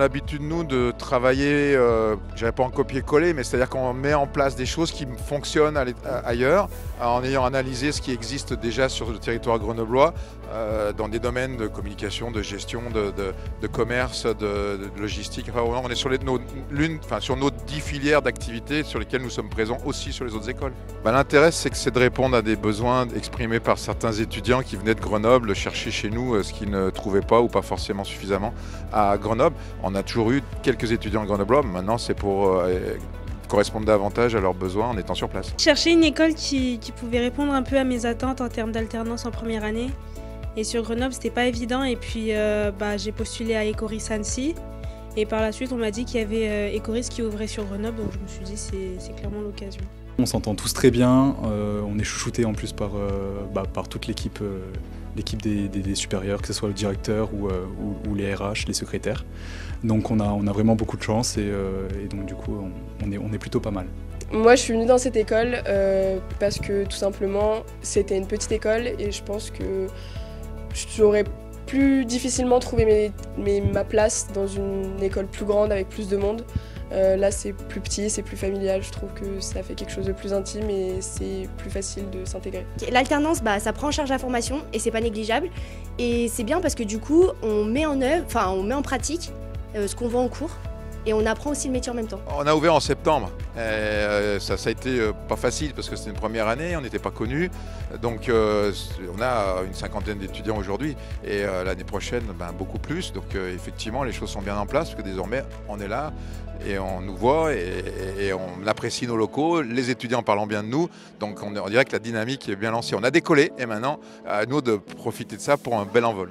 l'habitude, nous, de travailler, je dirais pas en copier-coller, mais c'est-à-dire qu'on met en place des choses qui fonctionnent ailleurs, en ayant analysé ce qui existe déjà sur le territoire grenoblois, dans des domaines de communication, de gestion, de commerce, de logistique. Enfin, on est sur, sur nos 10 filières d'activités sur lesquelles nous sommes présents aussi sur les autres écoles. L'intérêt, c'est de répondre à des besoins exprimés par certains étudiants qui venaient de Grenoble chercher chez nous ce qu'ils ne trouvaient pas ou pas forcément suffisamment à Grenoble. On a toujours eu quelques étudiants grenoblois, maintenant c'est pour correspondre davantage à leurs besoins en étant sur place. Chercher une école qui pouvait répondre un peu à mes attentes en termes d'alternance en première année. Et sur Grenoble, c'était pas évident. Et puis j'ai postulé à Ecoris Annecy. Et par la suite, on m'a dit qu'il y avait Ecoris qui ouvrait sur Grenoble. Donc je me suis dit c'est clairement l'occasion. On s'entend tous très bien. On est chouchoutés en plus par toute l'équipe. L'équipe des supérieurs, que ce soit le directeur ou les RH, les secrétaires. Donc on a vraiment beaucoup de chance et donc du coup on est plutôt pas mal. Moi je suis venue dans cette école parce que tout simplement c'était une petite école et je pense que j'aurais plus difficilement trouvé ma place dans une école plus grande avec plus de monde. Là c'est plus petit, c'est plus familial, je trouve que ça fait quelque chose de plus intime et c'est plus facile de s'intégrer. L'alternance, ça prend en charge la formation et c'est pas négligeable. Et c'est bien parce que du coup on met en pratique ce qu'on voit en cours et on apprend aussi le métier en même temps. On a ouvert en septembre. Ça a été pas facile parce que c'était une première année, on n'était pas connus. Donc on a une cinquantaine d'étudiants aujourd'hui et l'année prochaine beaucoup plus. Donc effectivement les choses sont bien en place parce que désormais on est là et on nous voit et on apprécie nos locaux. Les étudiants parlant bien de nous. Donc on dirait que la dynamique est bien lancée. On a décollé et maintenant à nous de profiter de ça pour un bel envol.